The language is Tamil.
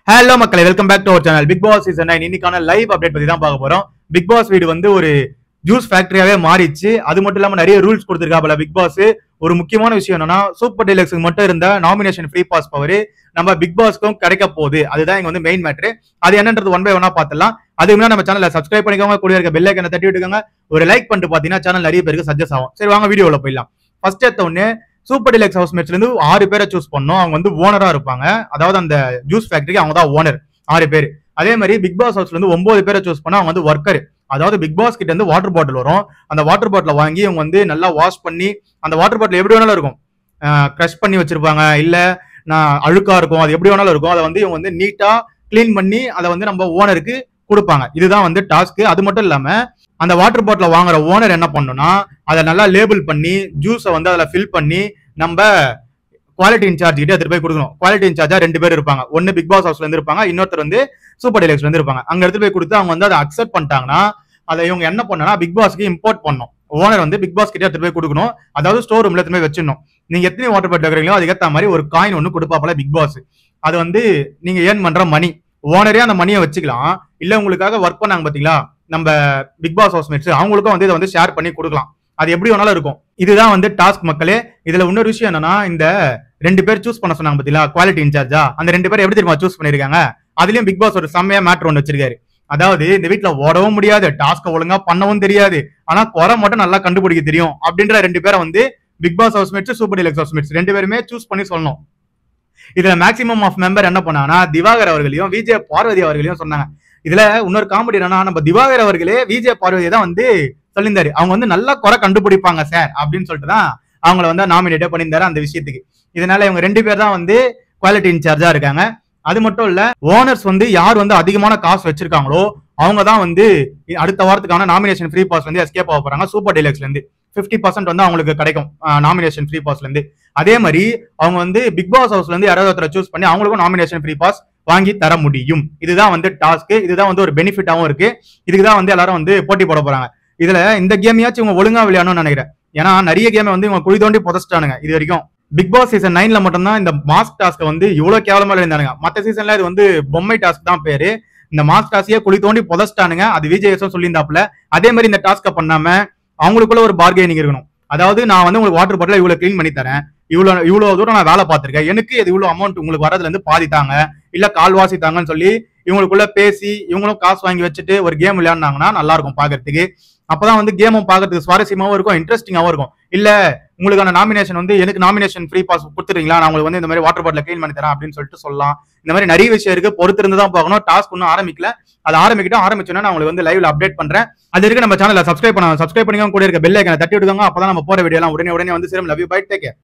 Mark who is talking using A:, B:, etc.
A: ஹலோ மக்களே, welcome back to our channel. Big boss season 9 இன்னைக்கான லைவ் அப்டேட் பத்தி தான் பார்க்க போறோம். பிக் பாஸ் வீடு வந்து ஒரு ஜூஸ் ஃபேக்டரியாவே மாறிச்சு. அது மட்டும் இல்லாம நிறைய ரூல்ஸ் கொடுத்திருக்காப்ல பிக் பாஸ். ஒரு முக்கியமான விஷயம் என்னன்னா, சூப்பர் டீலக்ஸ்க்கு மட்டும் இருந்த நாமினேஷன் ஃப்ரீ பாஸ் பவர் நம்ம பிக் பாஸ்க்கும் கிடைக்க போகுது. அதுதான் இங்க வந்து மெயின் மேட்ரு. அது என்னன்றது ஒன் பை ஒன்னா பார்த்துலாம். அதுக்கு முன்னாடி நம்ம சேனலை சப்ஸ்கிரைப் பண்ணிக்கோங்க, கூட இருக்க பெல் ஐக்கனை தட்டி விட்டுக்கோங்க. ஒரு லைக் பண்ணிட்டு பாத்தீங்கன்னா சேனல் நிறைய பேருக்கு சஜஸ்ட் ஆகும். சரி, வாங்க வீடியோல போயிடலாம். ஃபர்ஸ்ட் எடுத்த உடனே சூப்பர் டீலக்ஸ் ஹவுஸ்மேட்ஸ்ல இருந்து 6 பேரை சூஸ் பண்ணோம். அவங்க வந்து ஓனரா இருப்பாங்க. அதாவது அந்த ஜூஸ் ஃபேக்டரிக்கு அவங்க தான் ஓனர், 6 பேர். அதே மாதிரி பிக் பாஸ் ஹவுஸ்ல இருந்து 9 பேரை சூஸ் பண்ணா அவங்க வந்து ஒர்க்கர். அதாவது பிக் பாஸ் கிட்ட இருந்து வாட்டர் பாட்டில் வரும். அந்த வாட்டர் பாட்டில வாங்கி அவங்க வந்து நல்லா வாஷ் பண்ணி, அந்த வாட்டர் பாட்டில் எப்படி வேணாலும் இருக்கும், கிரஷ் பண்ணி வச்சிருப்பாங்க, இல்ல அழுக்கா இருக்கும், அது எப்படி வேணாலும் இருக்கும். அதை வந்து இவங்க வந்து நீட்டா கிளீன் பண்ணி அதை வந்து நம்ம ஓனருக்கு கொடுப்பாங்க. இதுதான் வந்து டாஸ்க். அது மட்டும் இல்லாம அந்த வாட்டர் பாட்டில வாங்குற ஓனர் என்ன பண்ணணும்னா, அதை நல்லா லேபிள் பண்ணி ஜூஸை வந்து அதில் ஃபில் பண்ணி நம்ம குவாலிட்டி இன்சார்ஜ் கிட்ட எடுத்து போய் கொடுக்கணும். குவாலிட்டி இன்சார்ஜா 2 பேர் இருப்பாங்க. ஒன்னு பிக் பாஸ் ஹவுஸ்ல இருந்து இருப்பாங்க, இன்னொருத்தர் வந்து சூப்பர் டீலக்ஸ்ல இருந்து இருப்பாங்க. அங்க எடுத்து போய் கொடுத்து அவங்க வந்து அதை அக்செப்ட் பண்ணிட்டாங்கன்னா, அதை இவங்க என்ன பண்ணனா பிக் பாஸ்க்கு இம்போர்ட் பண்ணணும். ஓனர் வந்து பிக் பாஸ் கிட்ட எடுத்து போய் கொடுக்கணும். அதாவது ஸ்டோர் ரூம்ல எடுத்து போய் வச்சிடணும். நீங்க எத்தனை வாட்டர் பாட்டில் வைக்கிறீங்களோ அதுக்கேற்ற மாதிரி ஒரு காயின் ஒன்று கொடுப்பாப்பல பிக் பாஸ். அது வந்து நீங்க ஏர்ன் பண்ற மணி. ஓனரே அந்த மணியை வச்சுக்கலாம், இல்ல உங்களுக்காக ஒர்க் பண்ணாங்க பாத்தீங்களா நம்ம பிக் பாஸ் ஹவுஸ்மேட்ஸ், அவங்களுக்கும் வந்து இதை வந்து ஷேர் பண்ணி கொடுக்கலாம். அது எப்படி வேணாலும் இருக்கும். இதுதான் வந்து டாஸ்க் மக்களே. இதுல இன்னொரு விஷயம் என்னன்னா, இந்த 2 பேர் சூஸ் பண்ண சொன்னாங்க பாத்தீங்களா குவாலிட்டி இன்சார்ஜா, அந்த 2 பேர் எப்படி தெரியுமா சூஸ் பண்ணிருக்காங்க. அதுலயும் பிக் பாஸ் ஒரு செம்மையா மேட்ரு ஒன்று வச்சிருக்காரு. அதாவது இந்த வீட்டுல ஓடவும் முடியாது, டாஸ்க் ஒழுங்கா பண்ணவும் தெரியாது, ஆனா குறை மட்டும் நல்லா கண்டுபிடிக்க தெரியும் அப்படின்ற 2 பேரை வந்து big boss housemates, super deluxe housemates 2 பேருமே சூஸ் பண்ணி சொல்லணும். இதுல மேக்சிமம் ஆஃப் மெம்பர் என்ன பண்ணாங்கன்னா, திவாகர் அவர்களையும் விஜய் பார்வதி அவர்களையும் சொன்னாங்க. இதுல இன்னொரு காமெடி என்னன்னா, நம்ம திவாகர் அவர்களே விஜய் பார்வதியை தான் வந்து சொல்லியிருந்தாரு. அவங்க வந்து நல்லா குறை கண்டுபிடிப்பாங்க சார் அப்படின்னு சொல்லிட்டு தான் அவங்கள வந்து நாமினேட்டே பண்ணியிருந்தாரு அந்த விஷயத்துக்கு. இதனால இவங்க 2 பேர் தான் வந்து குவாலிட்டி இன்சார்ஜா இருக்காங்க. அது மட்டும் இல்ல, ஓனர்ஸ் வந்து யார் வந்து அதிகமான காசு வச்சிருக்காங்களோ அவங்க தான் வந்து அடுத்த வாரத்துக்கான நாமினேஷன் ஃப்ரீ பாஸ் வந்து எஸ்கேப் ஆக போறாங்க. சூப்பர் டீலக்ஸ்ல இருந்து 50% வந்து அவங்களுக்கு கிடைக்கும் நாமினேஷன் ஃப்ரீ பாஸ்ல இருந்து. அதே மாதிரி அவங்க வந்து பிக் பாஸ் ஹவுஸ்ல இருந்து யாராவது ஒருத்தரை சூஸ் பண்ணி அவங்களுக்கும் நாமினேஷன் ஃப்ரீ பாஸ் வாங்கி தர முடியும். இதுதான் வந்து டாஸ்க். இதுதான் வந்து ஒரு பெனிஃபிட்டாவும் இருக்கு. இதுக்கு தான் வந்து எல்லாரும் வந்து போட்டி போட போறாங்க. இதுல இந்த கேமையாச்சும் இவங்க ஒழுங்கா விளையாடணும்னு நினைக்கிறேன். ஏன்னா நிறைய கேமை வந்து இவங்க குழி தோண்டி புதைச்சிட்டானுங்க இது வரைக்கும். பிக் பாஸ் சீசன் 9ல மட்டும்தான் இந்த மாஸ்க் டாஸ்க் வந்து இவ்வளவு கேவலமா இருந்தானுங்க. மற்ற சீசன்ல இது வந்து பொம்மை டாஸ்க் தான் பேரு. இந்த மாஸ்க் டாஸ்கே குழி தோண்டி புதைச்சிட்டானுங்க. அது விஜய் சொல்லியிருந்தாப்புல. அதே மாதிரி இந்த டாஸ்க பண்ணாம அவங்களுக்குள்ள ஒரு பார்கெனிங் இருக்கணும். அதாவது நான் வந்து உங்களுக்கு வாட்டர் பாட்டில் இவ்வளவு கிளீன் பண்ணி தரேன், இவ்வளவு தூரம் நான் வேலை பார்த்திருக்கேன், எனக்கு இது இவ்வளவு அமௌண்ட் உங்களுக்கு வரதுல இருந்து பாதி தாங்க, இல்ல கால்வாசி தாங்கன்னு சொல்லி இவங்களுக்குள்ள பேசி இவங்களும் காசு வாங்கி வச்சுட்டு ஒரு கேம் விளையாடினாங்கன்னா நல்லா இருக்கும் பாக்குறதுக்கு. அப்பதான் வந்து கேமும் பாக்குறதுக்கு சுவாரஸ்யமாவும் இருக்கும், இன்ட்ரெஸ்டிங்காவும் இருக்கும். இல்ல உங்களுக்கான நாமினேஷன் வந்து எனக்கு நாமினேஷன் ஃப்ரீ பாஸ் கொடுத்துறீங்களா, நான் உங்களுக்கு வந்து இந்த மாதிரி வாட்டர் பாட்டில் கிளீன் பண்ணி தரேன் அப்படின்னு சொல்லிட்டு சொல்லலாம். இந்த மாதிரி நிறைய விஷயம் இருக்கு. பொறுத்திருந்து தான் பார்க்கணும். டாஸ்க் ஒன்னும் ஆரம்பிக்கல. அது ஆரம்பிச்சோன்னா நான் உங்களுக்கு வந்து லைவ்ல அப்டேட் பண்றேன். அது இருக்கு நம்ம சேனலை சப்ஸ்கிரைப் பண்ணிக்கோங்க, கூட இருக்க பெல் ஐக்கனை தட்டி விட்டுக்கோங்க. அப்பதான் நம்ம போற வீடியோ எல்லாம் உடனே வந்து சேரும். Love you, bye, take care.